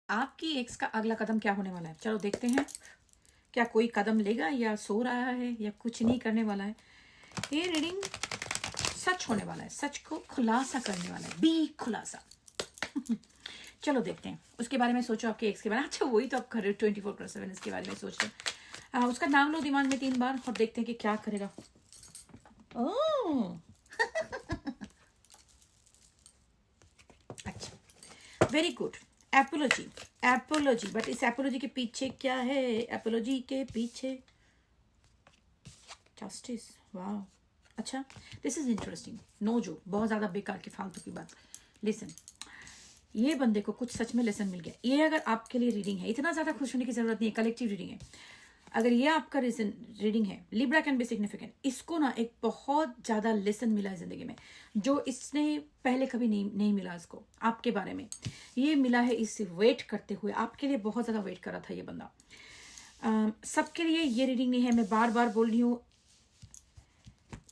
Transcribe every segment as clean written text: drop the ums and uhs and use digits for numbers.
आपकी एक्स का अगला कदम क्या होने वाला है? चलो देखते हैं। क्या कोई कदम लेगा या सो रहा है या कुछ नहीं करने वाला है? ये रीडिंग सच होने वाला है, सच को खुलासा करने वाला है, बी खुलासा। चलो देखते हैं। उसके बारे में सोचो, आपके एक्स के बारे में। अच्छा, वही तो आप कर रहे हो 24/7 इसके बारे में सोच रहे हो। उसका नाम लो दिमाग में 3 बार और देखते हैं कि क्या करेगा। ओह अच्छा, very good. Apiology, apiology. But इस एपोलॉजी के पीछे क्या है? एपोलॉजी के पीछे जस्टिस। वाह, अच्छा, दिस इज इंटरेस्टिंग। नो जो बहुत ज्यादा बेकार की फालतू की बात। लिसन, ये बंदे को कुछ सच में लेसन मिल गया। ये अगर आपके लिए रीडिंग है, इतना ज्यादा खुश होने की जरूरत नहीं है, कलेक्टिव रीडिंग है। अगर ये आपका रीडिंग है, लिब्रा कैन बी सिग्निफिकेंट। इसको ना एक बहुत ज्यादा लेसन मिला है जिंदगी में, जो इसने पहले कभी नहीं मिला इसको आपके बारे में। ये मिला है इस वेट करते हुए, आपके लिए बहुत ज्यादा वेट कर रहा था ये बंदा। सबके लिए ये रीडिंग नहीं है, मैं बार बार बोल रही हूँ।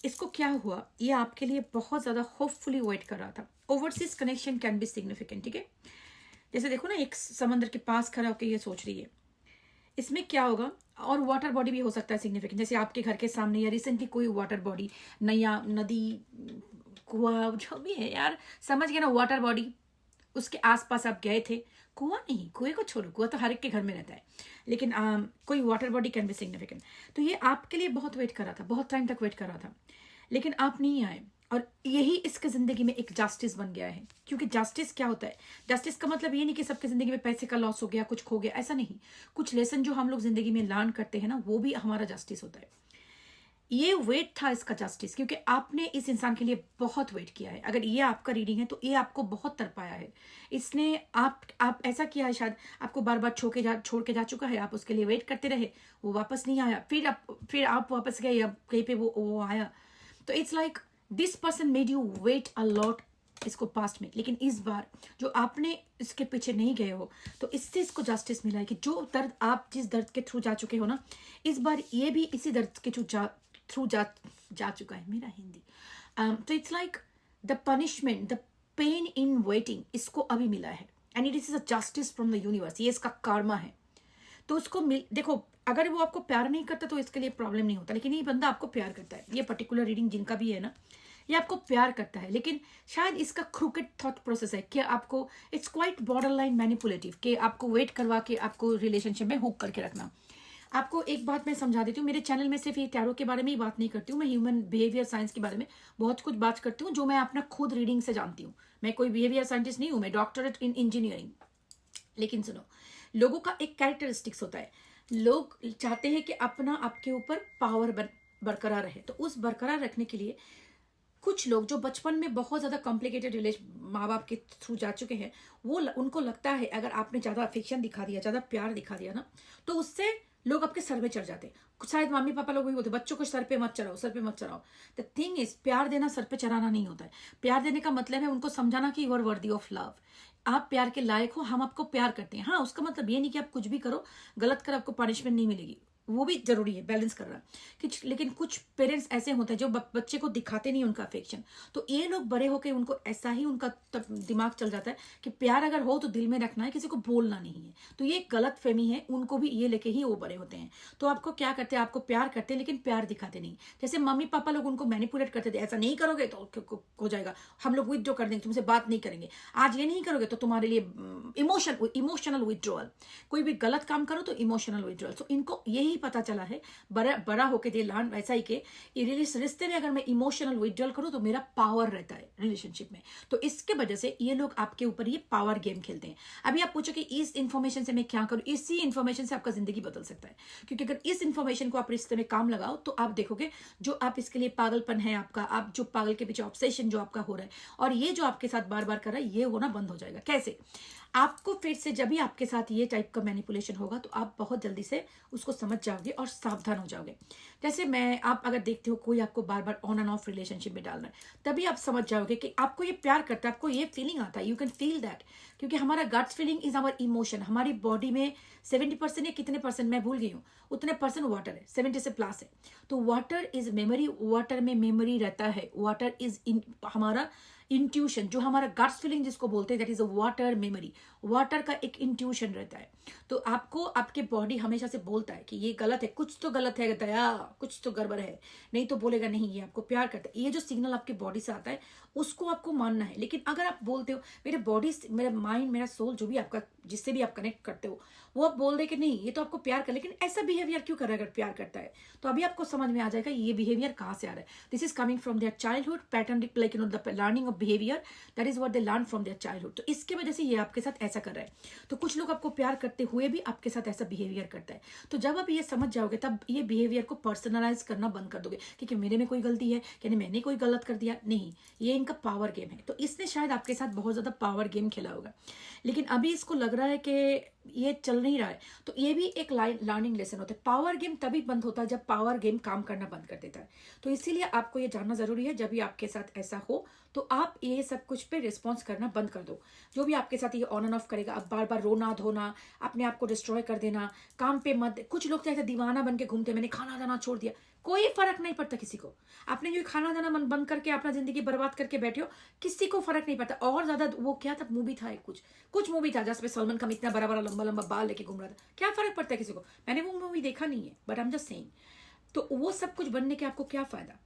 इसको क्या हुआ, ये आपके लिए बहुत ज्यादा होपफुली वेट कर रहा था। Overseas connection can be significant, ठीक है। जैसे देखो ना, एक समंदर के पास खड़ा होकर ये सोच रही है, इसमें क्या होगा। और वाटर बॉडी भी हो सकता है सिग्निफिकेंट, जैसे आपके घर के सामने या रिसेंटली कोई वाटर बॉडी, नया नदी, कुआं, जो भी है यार, समझ गए ना, वाटर बॉडी। उसके आसपास आप गए थे। कुआं नहीं, कुएं को छोड़ो, कुआं तो हर एक के घर में रहता है, लेकिन कोई water body can be significant. तो ये आपके लिए बहुत वेट कर रहा था, बहुत टाइम तक वेट कर रहा था, लेकिन आप नहीं आए। और यही इसके जिंदगी में एक जस्टिस बन गया है। क्योंकि जस्टिस क्या होता है? जस्टिस का मतलब ये नहीं कि सबके जिंदगी में पैसे का लॉस हो गया, कुछ खो गया, ऐसा नहीं। कुछ लेसन जो हम लोग जिंदगी में लर्न करते हैं ना, वो भी हमारा जस्टिस होता है। ये वेट था इसका जस्टिस, क्योंकि आपने इस इंसान के लिए बहुत वेट किया है। अगर ये आपका रीडिंग है तो ये आपको बहुत तरपाया है इसने। आप ऐसा किया है, शायद आपको बार बार छोड़ के जा चुका है, आप उसके लिए वेट करते रहे, वो वापस नहीं आया, फिर आप वापस गए, या कहीं पे वो आया। तो it's like this person made you wait a lot इसको पास्ट में। लेकिन इस बार जो आपने इसके पीछे नहीं गए हो, तो इससे इसको जस्टिस मिला है कि जो दर्द आप जिस दर्द के थ्रू जा चुके हो ना, इस बार ये भी इसी दर्द के थ्रू जा चुका है। मेरा हिंदी तो it's like the punishment, the pain in waiting, इसको अभी मिला है। And it is a justice from the universe. ये इसका कर्मा है। तो उसको देखो, अगर वो आपको प्यार नहीं करता तो इसके लिए प्रॉब्लम नहीं होता, लेकिन ये बंदा आपको प्यार करता है। ये पर्टिकुलर रीडिंग जिनका भी है ना, ये आपको प्यार करता है, लेकिन शायद इसका क्रूकेट थॉट प्रोसेस है कि आपको, it's quite border line manipulative, कि आपको वेट करवा के आपको रिलेशनशिप में हुक करके रखना। आपको एक बात मैं समझा देती हूँ, मेरे चैनल में सिर्फ ये टैरो के बारे में ही बात नहीं करती हूँ, मैं ह्यूमन बिहेवियर साइंस के बारे में बहुत कुछ बात करती हूँ, जो मैं अपना खुद रीडिंग से जानती हूँ। मैं कोई बिहेवियर साइंटिस्ट नहीं हूँ, मैं डॉक्टरेट इन इंजीनियरिंग। लेकिन सुनो, लोगों का एक कैरेक्टरिस्टिक्स होता है। लोग चाहते हैं कि अपना आपके ऊपर पावर बरकरार रहे। तो उस बरकरार रखने के लिए कुछ लोग जो बचपन में बहुत ज्यादा कॉम्प्लिकेटेड रिलेशन माँ बाप के थ्रू जा चुके हैं, वो उनको लगता है अगर आपने ज्यादा अफेक्शन दिखा दिया, ज्यादा प्यार दिखा दिया ना, तो उससे लोग आपके सर पे चढ़ जाते हैं। शायद मम्मी पापा लोग भी बोलते, बच्चों को सर पे मत चढ़ाओ, सर पे मत चढ़ाओ। द थिंग इज, प्यार देना सर पे चढ़ाना नहीं होता है। प्यार देने का मतलब है उनको समझाना कि you are worthy of love, आप प्यार के लायक हो, हम आपको प्यार करते हैं। हाँ, उसका मतलब ये नहीं कि आप कुछ भी करो, गलत कर आपको पनिशमेंट नहीं मिलेगी, वो भी जरूरी है बैलेंस करना। लेकिन कुछ पेरेंट्स ऐसे होते हैं जो बच्चे को दिखाते नहीं उनका अफेक्शन। तो ये लोग बड़े होकर उनको ऐसा ही उनका दिमाग चल जाता है कि प्यार अगर हो तो दिल में रखना है, किसी को बोलना नहीं है। तो ये गलत फहमी है, उनको भी ये लेके ही वो बड़े होते हैं। तो आपको क्या करते हैं, आपको प्यार करते हैं लेकिन प्यार दिखाते नहीं। जैसे मम्मी पापा लोग उनको मैनिपुलेट करते थे, ऐसा नहीं करोगे तो हो जाएगा, हम लोग विथड्रॉ कर देंगे, तुमसे बात नहीं करेंगे, आज ये नहीं करोगे तो तुम्हारे लिए इमोशनल विथड्रॉल, कोई भी गलत काम करो तो इमोशनल विथड्रॉल। तो इनको यही पता चला है बड़ा होके दे लर्न ऐसा ही के इस रिश्ते में अगर मैं इमोशनल विथड्रॉल करूं तो मेरा पावर रहता है रिलेशनशिप में। तो इसके वजह से ये लोग आपके ऊपर ये पावर गेम खेलते हैं। अभी आप पूछो कि इस इंफॉर्मेशन से मैं क्या करूं, इसी इंफॉर्मेशन से आपका जिंदगी बदल सकता है। क्योंकि अगर इस इंफॉर्मेशन को आप रिश्ते में काम लगाओ तो आप देखोगे जो आप इसके लिए पागलपन है आपका, आप जो पागल के पीछे ऑब्सेशन जो आपका हो रहा है, और ये जो आपके साथ बार बार कर रहा है, ये होना बंद हो जाएगा। कैसे? आपको फिर से जब भी आपके साथ ये टाइप का मैनिपुलेशन होगा तो आप बहुत जल्दी से उसको समझ जाओगे और सावधान हो जाओगे। जैसे आप अगर देखते हो कोई आपको बार बार ऑन एंड ऑफ रिलेशनशिप में डाल रहा है, तभी आप समझ जाओगे कि आपको ये प्यार करता है, आपको ये फीलिंग आता है, यू कैन फील दैट। क्योंकि हमारा guts feeling is our emotion. हमारी बॉडी में 70% या कितने परसेंट मैं भूल गई हूँ, उतने परसेंट वाटर है, 70 से प्लस है। तो वाटर इज मेमोरी, वाटर में मेमोरी रहता है। वाटर इज हमारा इंट्यूशन, जो हमारा गट्स फीलिंग जिसको बोलते हैं, that is a water memory. Water का एक इंट्यूशन रहता है। तो आपको आपके बॉडी हमेशा से बोलता है कि ये गलत है, कुछ तो गलत है दया, कुछ तो गड़बड़ है, नहीं तो बोलेगा नहीं ये आपको प्यार करता है। ये जो सिग्नल आपके बॉडी से आता है उसको आपको मानना है। लेकिन अगर आप बोलते हो मेरे बॉडी, मेरा माइंड, मेरा सोल, जो भी आपका, जिससे भी आप कनेक्ट करते हो, वो आप बोल दे कि नहीं ये तो आपको प्यार कर, लेकिन ऐसा बिहेवियर क्यों कर रहा है अगर प्यार करता है, तो अभी आपको समझ में आ जाएगा ये बिहेवियर कहाँ से आ रहा है। This is coming from their childhood pattern, like the learning of behaviour, that is what they learn from their childhood. तो इसके वजह से ये आपके साथ ऐसा कर रहा है। तो कुछ लोग आपको प्यार करते हुए भी आपके साथ ऐसा बिहेवियर करता है। तो जब आप ये समझ जाओगे तब ये बिहेवियर को पर्सनलाइज करना बंद कर दोगे कि मेरे में कोई गलती है, यानी मैंने कोई गलत कर दिया, नहीं, ये इनका पावर गेम है। तो इसने शायद आपके साथ बहुत ज्यादा पावर गेम खेला होगा, लेकिन अभी इसको लग रहा है कि ये चल नहीं रहा है। तो ये भी एक लर्निंग लेसन होता है। पावर गेम तभी बंद होता है जब पावर गेम काम करना बंद कर देता है। तो इसीलिए आपको ये जानना जरूरी है, जब भी आपके साथ ऐसा हो तो आप ये सब कुछ पे रिस्पॉन्स करना बंद कर दो। जो भी आपके साथ ये ऑन एंड ऑफ करेगा, अब बार बार रोना धोना, अपने आप को डिस्ट्रॉय कर देना, काम पे मत। कुछ लोग ऐसे दीवाना बन के घूमते, मैंने खाना दाना छोड़ दिया, कोई फर्क नहीं पड़ता किसी को। आपने जो खाना दाना मन बंद करके अपना जिंदगी बर्बाद करके बैठे हो, किसी को फर्क नहीं पड़ता। और ज्यादा वो क्या था, मूवी था, कुछ मूवी था जिसमें सलमान खान इतना बड़ा बड़ा लंबा लंबा बाल लेके घूम रहा था, क्या फर्क पड़ता है किसी को। मैंने वो मूवी देखा नहीं है, but I am just saying. तो वो सब कुछ बनने के आपको क्या फायदा।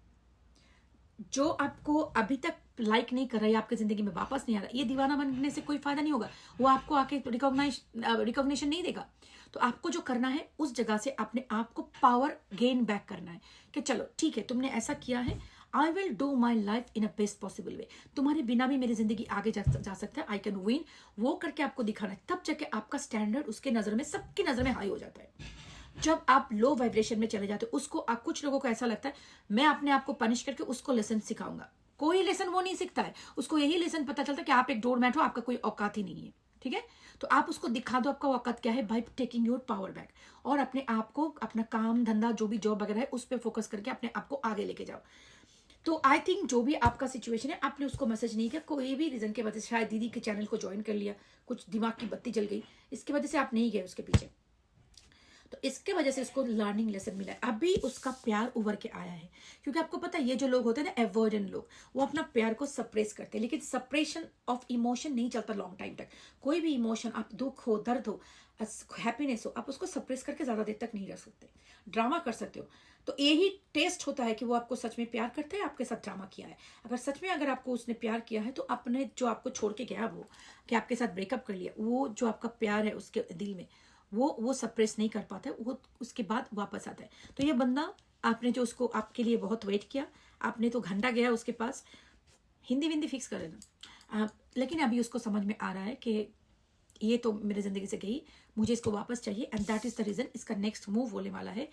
जो आपको अभी तक लाइक नहीं कर रहा है, आपकी जिंदगी में वापस नहीं आ रहा, ये दीवाना बनने से कोई फायदा नहीं होगा। वो आपको आके रिकॉग्निशन नहीं देगा। तो आपको जो करना है, उस जगह से अपने आप को पावर गेन बैक करना है कि चलो ठीक है, तुमने ऐसा किया है, I will do my life in a best possible way. तुम्हारे बिना भी मेरी जिंदगी आगे जा सकता है, आई कैन विन। वो करके आपको दिखाना है, तब जाके आपका स्टैंडर्ड उसके नजर में, सबकी नजर में हाई हो जाता है। जब आप लो वाइब्रेशन में चले जाते हो, उसको कुछ लोगों को ऐसा लगता है मैं अपने आप को पनिश करके उसको लेसन सिखाऊंगा। कोई लेसन वो नहीं सीखता है, उसको यही लेसन पता चलता है कि आप एक डोरमैट हो, आपका कोई औकात ही नहीं है। ठीक है, तो आप उसको दिखा दो आपका औकात क्या है, by taking your power back, और अपने आप को, अपना काम धंधा जो भी जॉब वगैरह है उस पर फोकस करके अपने आप को आगे लेके जाओ। तो आई थिंक जो भी आपका सिचुएशन है, आपने उसको मैसेज नहीं किया, कोई भी रीजन के वजह से, शायद दीदी के चैनल को ज्वाइन कर लिया, कुछ दिमाग की बत्ती जल गई, इसकी वजह से आप नहीं गए उसके पीछे, तो इसके वजह से उसको लर्निंग लेसन मिला है। अभी उसका प्यार उभर के आया है, क्योंकि आपको पता है ये जो लोग होते हैं ना, एवॉइडेंट लोग, वो अपना प्यार को सप्रेस करते हैं। लेकिन सप्रेशन ऑफ इमोशन नहीं चलता लॉन्ग टाइम तक। कोई भी इमोशन, आप दुख हो, दर्द हो, हैप्पीनेस हो, आप उसको सप्रेस करके ज्यादा देर तक नहीं रह सकते। ड्रामा कर सकते हो, तो यही टेस्ट होता है कि वो आपको सच में प्यार करता है, आपके साथ ड्रामा किया है। अगर सच में अगर आपको उसने प्यार किया है, तो अपने जो आपको छोड़ के गया, वो कि आपके साथ ब्रेकअप कर लिया, वो जो आपका प्यार है उसके दिल में, वो सप्रेस नहीं कर पाता है, वो उसके बाद वापस आता है। तो ये बंदा, आपने जो उसको, आपके लिए बहुत वेट किया, आपने तो घंटा गया उसके पास, हिंदी विंदी फिक्स कर लेना, लेकिन अभी उसको समझ में आ रहा है कि ये तो मेरी जिंदगी से गई, मुझे इसको वापस चाहिए, and that is the reason इसका नेक्स्ट मूव होने वाला है,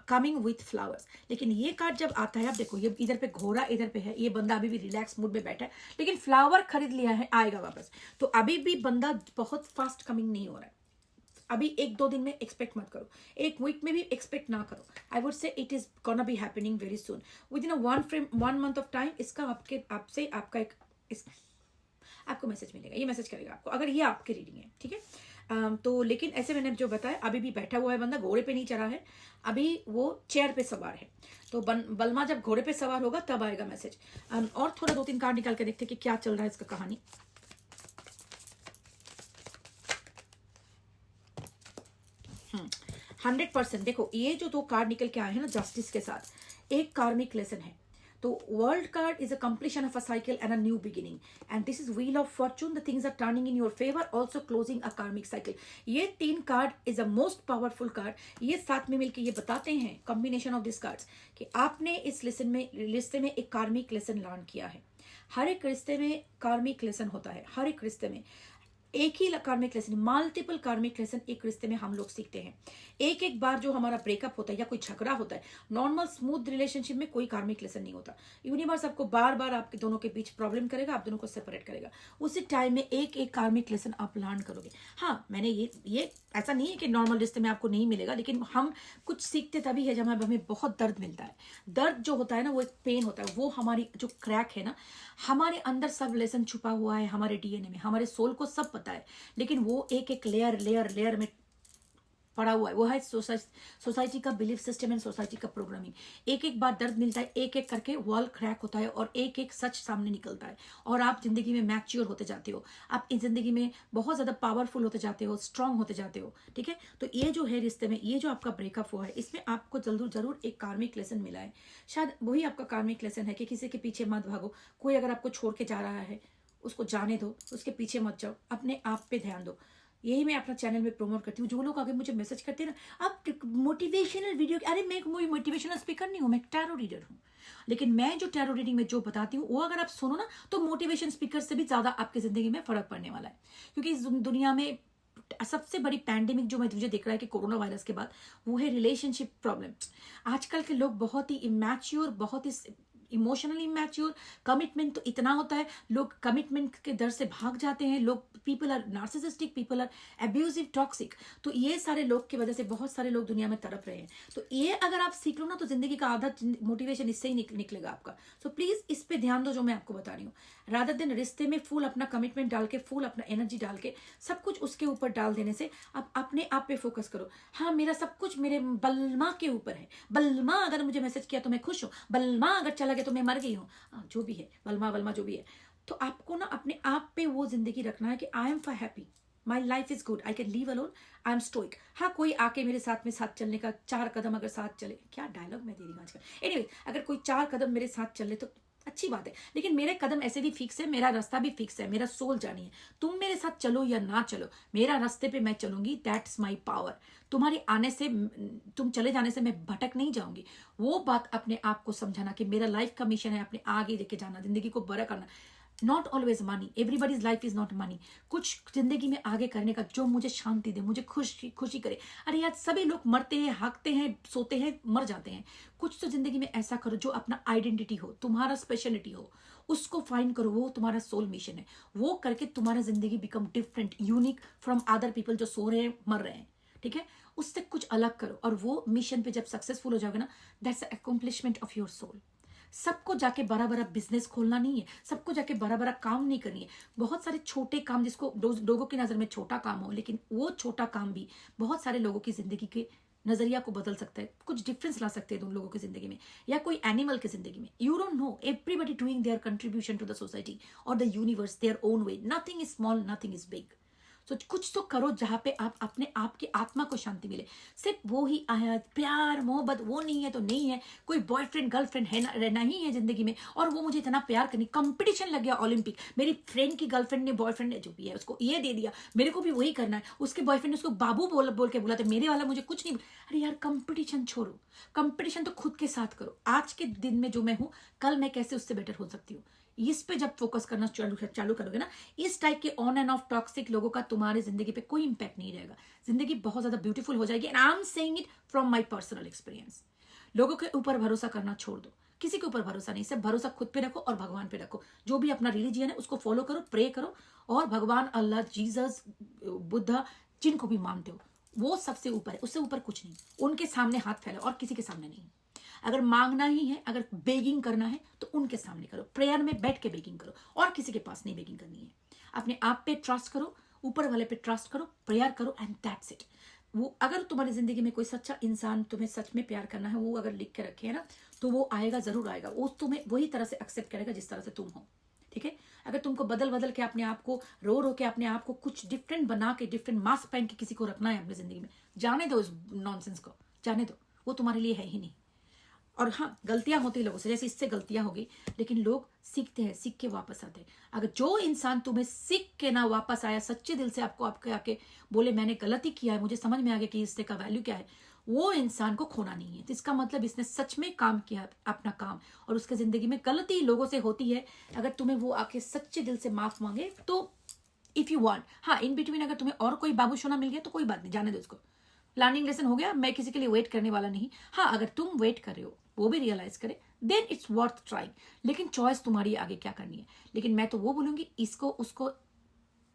कमिंग विथ फ्लावर्स। लेकिन ये कार्ड जब आता है, आप देखो ये इधर पे घोड़ा इधर पे है, ये बंदा अभी भी रिलैक्स मूड में बैठा है, लेकिन फ्लावर खरीद लिया है, आएगा वापस। तो अभी भी बंदा बहुत फास्ट कमिंग नहीं हो रहा है। अभी 1-2 दिन में एक्सपेक्ट मत करो, 1 वीक में भी एक्सपेक्ट ना करो। I would say it is gonna be happening very soon, with in 1 month of time. इसका आपसे आपका एक आपको मैसेज मिलेगा, ये मैसेज करेगा आपको, अगर ये आपकी रीडिंग है, ठीक है। तो लेकिन ऐसे मैंने जो बताया, अभी भी बैठा हुआ है बंदा, घोड़े पे नहीं चढ़ा है, अभी वो चेयर पे सवार है। तो बलमा जब घोड़े पे सवार होगा तब आएगा मैसेज। और थोड़ा 2-3 कार्ड निकाल के देखते कि क्या चल रहा है इसका कहानी। 100% देखो, ये जो 2 कार्ड निकल के आए हैं ना, जस्टिस के साथ, एक कार्मिक लेसन है। तो world card is a completion of a cycle and a new beginning, and this is wheel of fortune, the things are turning in your favour, also closing a karmic cycle. ये 3 card is a most powerful card. ये साथ में मिलकर ये बताते हैं, combination of this cards, कि आपने इस रिश्ते में एक कार्मिक लेसन लर्न किया है। हर एक रिश्ते में कार्मिक लेसन होता है, हर एक रिश्ते में एक ही कार्मिक लेसन, मल्टीपल कार्मिक लेसन एक रिश्ते में हम लोग सीखते हैं। एक बार जो हमारा ब्रेकअप होता है या कोई झगड़ा होता है, नॉर्मल स्मूथ रिलेशनशिप में कोई कार्मिक लेसन नहीं होता। यूनिवर्स आपको बार बार आपके दोनों के बीच प्रॉब्लम करेगा, आप दोनों को सेपरेट करेगा, उसी टाइम में एक कार्मिक लेसन आप लर्न करोगे। हाँ, मैंने ये ऐसा नहीं है कि नॉर्मल रिश्ते में आपको नहीं मिलेगा, लेकिन हम कुछ सीखते तभी है जब हमें बहुत दर्द मिलता है। दर्द जो होता है ना, वो एक पेन होता है, वो हमारी जो क्रैक है ना, हमारे अंदर सब लेसन छुपा हुआ है, हमारे डीएनए में, हमारे सोल को सब पता है, लेकिन वो एक लेयर में पड़ा हुआ है, वो है सोसाइटी का बिलीफ सिस्टम एंड सोसाइटी का प्रोग्रामिंग। एक एक बार दर्द मिलता है, एक एक करके वॉल क्रैक होता है और एक एक सच सामने निकलता है और आप जिंदगी में मैच्योर होते जाते हो, आप इस जिंदगी में बहुत ज्यादा पावरफुल होते जाते हो, स्ट्रांग होते जाते हो। ठीक है, तो ये जो है रिश्ते में, ये जो आपका ब्रेकअप हुआ है, इसमें आपको जरूर एक कार्मिक लेसन मिला है। शायद वही आपका कार्मिक लेसन है कि किसी के पीछे मत भागो। कोई अगर आपको छोड़ के जा रहा है, उसको जाने दो, उसके पीछे मत जाओ, अपने आप पे ध्यान दो। यही मैं अपना चैनल में प्रमोट करती हूँ। जो लोग आगे मुझे मैसेज करते हैं ना, आप मोटिवेशनल वीडियो, अरे मैं कोई मोटिवेशनल स्पीकर नहीं हूँ, मैं टैरो रीडर हूँ। लेकिन मैं जो टैरो रीडिंग में जो बताती हूँ वो अगर आप सुनो ना, तो मोटिवेशन स्पीकर से भी ज्यादा आपकी जिंदगी में फर्क पड़ने वाला है। क्योंकि इस दुनिया में सबसे बड़ी पैंडेमिक जो मुझे दिख रहा है कि कोरोना वायरस के बाद, वो है रिलेशनशिप प्रॉब्लम। आजकल के लोग बहुत ही इमैच्योर, बहुत ही इमोशनली इमैच्योर, कमिटमेंट तो इतना होता है, लोग कमिटमेंट के डर से भाग जाते हैं, लोग people are narcissistic, people are abusive, toxic. तो ये सारे लोग की वजह से बहुत सारे लोग दुनिया में तड़प रहे हैं। तो ये अगर आप सीख लो ना, तो जिंदगी का आधा मोटिवेशन इससे ही निकलेगा आपका। सो प्लीज इस पे ध्यान दो जो मैं आपको बता रही हूँ। रादर देन रिश्ते में फुल अपना कमिटमेंट डाल के, फुल अपना एनर्जी डाल के, सब कुछ उसके ऊपर डाल देने से आप अपने आप पे फोकस करो। हाँ, मेरा सब कुछ मेरे बलमा के ऊपर है, बलमा अगर मुझे मैसेज किया तो मैं खुश हूँ, बलमा अगर चला गया तो मैं मर गई हूँ, जो भी है, बलमा जो भी है। तो आपको ना अपने आप पे वो जिंदगी रखना है कि I am for happy, my life is good, I can leave alone, I am stoic. हाँ, कोई आके मेरे साथ में साथ चलने का 4 कदम अगर साथ चले, क्या डायलॉग मैं दे रही हूँ आजकल। एनीवे, अगर कोई 4 कदम मेरे साथ चले तो अच्छी बात है, लेकिन मेरे कदम ऐसे भी फिक्स है, मेरा रास्ता भी फिक्स है, मेरा सोल जानी है। तुम मेरे साथ चलो या ना चलो, मेरा रास्ते पे मैं चलूंगी, दैट्स माई पावर। तुम्हारे आने से, तुम चले जाने से मैं भटक नहीं जाऊंगी। वो बात अपने आप को समझाना कि मेरा लाइफ का मिशन है अपने आगे लेके जाना, जिंदगी को बड़ा करना। Not always money, everybody's life is not money. कुछ जिंदगी में आगे करने का जो मुझे शांति दे, मुझे खुशी करे। अरे यार, सभी लोग मरते हैं, हाँकते हैं, सोते हैं, मर जाते हैं। कुछ तो जिंदगी में ऐसा करो जो अपना आइडेंटिटी हो, तुम्हारा स्पेशलिटी हो, उसको फाइंड करो, वो तुम्हारा सोल मिशन है। वो करके तुम्हारा जिंदगी become different, unique from other people जो सो रहे हैं, मर रहे हैं। ठीक है, उससे कुछ अलग करो, और वो मिशन पे जब सक्सेसफुल हो जाओगे ना, that's the accomplishment of your soul. सबको जाके बड़ा बड़ा बिजनेस खोलना नहीं है, सबको जाके बड़ा बड़ा काम नहीं करनी है। बहुत सारे छोटे काम, जिसको लोगों की नजर में छोटा काम हो, लेकिन वो छोटा काम भी बहुत सारे लोगों की जिंदगी के नजरिया को बदल सकता है, कुछ डिफरेंस ला सकते हैं उन लोगों की जिंदगी में, या कोई एनिमल की जिंदगी में। You don't know, everybody doing their contribution to the society और the universe their own way. Nothing is small, nothing is big. तो कुछ तो करो जहां पे आप अपने आप की आत्मा को शांति मिले। सिर्फ वो ही आया प्यार मोहब्बत, वो नहीं है तो नहीं है। कोई बॉयफ्रेंड गर्लफ्रेंड है ना, नहीं है जिंदगी में, और वो मुझे इतना प्यार करनी, कंपटीशन लग गया ओलंपिक। मेरी फ्रेंड की गर्लफ्रेंड ने, बॉयफ्रेंड ने, जो भी है, उसको ये दे दिया, मेरे को भी वही करना है। उसके बॉयफ्रेंड ने उसको बाबू बोल के बोला था, मेरे वाला मुझे कुछ नहीं। अरे यार, कंपटीशन छोड़ो, कंपटीशन तो खुद के साथ करो। आज के दिन में जो मैं हूं, कल मैं कैसे उससे बेटर हो सकती हूँ, इस पे जब फोकस करना चालू करोगे ना, इस टाइप के ऑन एंड ऑफ टॉक्सिक लोगों का तुम्हारी जिंदगी पे कोई इंपैक्ट नहीं रहेगा। जिंदगी बहुत ज्यादा ब्यूटीफुल हो जाएगी। And I am saying it from my personal experience. लोगों के ऊपर भरोसा करना छोड़ दो, किसी के ऊपर भरोसा नहीं, सिर्फ भरोसा खुद पे रखो और भगवान पे रखो। जो भी अपना रिलीजियन है उसको फॉलो करो, प्रे करो, और भगवान, अल्लाह, जीसस, बुद्धा, जिनको भी मानते हो, वो सबसे ऊपर है, उससे ऊपर कुछ नहीं। उनके सामने हाथ फैलाओ और किसी के सामने नहीं। अगर मांगना ही है, अगर बेगिंग करना है, तो उनके सामने करो, प्रेयर में बैठ के बेगिंग करो, और किसी के पास नहीं बेगिंग करनी है। अपने आप पे ट्रस्ट करो, ऊपर वाले पे ट्रस्ट करो, प्रेयर करो, एंड दैट्स इट। वो अगर तुम्हारी जिंदगी में कोई सच्चा इंसान तुम्हें सच में प्यार करना है, वो अगर लिख के रखे है ना, तो वो आएगा, जरूर आएगा। वो तुम्हें वही तरह से एक्सेप्ट करेगा जिस तरह से तुम हो। ठीक है, अगर तुमको बदल के अपने आप को, रो के अपने आप को कुछ डिफरेंट बना के, डिफरेंट मास्क पहन के किसी को रखना है अपनी जिंदगी में, जाने दो उस नॉनसेंस को, जाने दो, वो तुम्हारे लिए है ही नहीं। और हाँ, गलतियां होती लोगों से, जैसे इससे गलतियां हो गई, लेकिन लोग सीखते हैं, सीख के वापस आते हैं। अगर जो इंसान तुम्हें सीख के ना वापस आया, सच्चे दिल से आपको आपके आके बोले मैंने गलती किया है, मुझे समझ में आ गया कि इससे का वैल्यू क्या है, वो इंसान को खोना नहीं है। तो इसका मतलब इसने सच में काम किया अपना काम, और उसके जिंदगी में गलती लोगों से होती है। अगर तुम्हें वो आके सच्चे दिल से माफ मांगे तो इफ यू वांट, हाँ, इन बिटवीन अगर तुम्हें और कोई बाबू सोना मिल गया तो कोई बात नहीं, जाने दो उसको। लर्निंग लेसन हो गया, मैं किसी के लिए वेट करने वाला नहीं। हाँ, अगर तुम वेट कर रहे हो, वो भी रियलाइज करे, देन इट्स वर्थ ट्राइंग। लेकिन चॉइस तुम्हारी आगे क्या करनी है। लेकिन मैं तो वो बोलूंगी, इसको उसको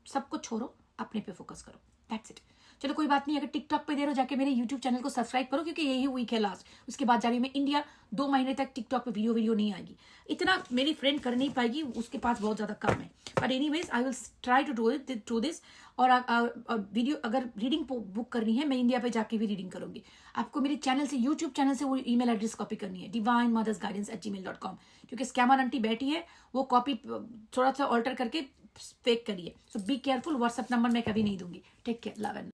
सबको छोड़ो अपने पे फोकस करो, दैट्स इट। चलो कोई बात नहीं, अगर टिकटॉक पे दे रहे हो जाके मेरे यूट्यूब चैनल को सब्सक्राइब करो, क्योंकि यही वीक है लास्ट, उसके बाद जा रही हूँ मैं इंडिया। 2 महीने तक टिकटॉक पे वीडियो नहीं आएगी, इतना मेरी फ्रेंड कर नहीं पाएगी, उसके पास बहुत ज़्यादा काम है। But anyways I will try to do this. और वीडियो अगर रीडिंग बुक करनी है, मैं इंडिया पे जाके भी रीडिंग करूंगी। आपको मेरे चैनल से, यूट्यूब चैनल से वो ईमेल एड्रेस कॉपी करनी है, divinemothersguidance@gmail.com, क्योंकि स्कैमर आंटी बैठी है, वो कॉपी थोड़ा सा ऑल्टर करके फेक करिए। सो बी केयरफुल, व्हाट्सएप नंबर मैं कभी नहीं दूंगी। Take care, love and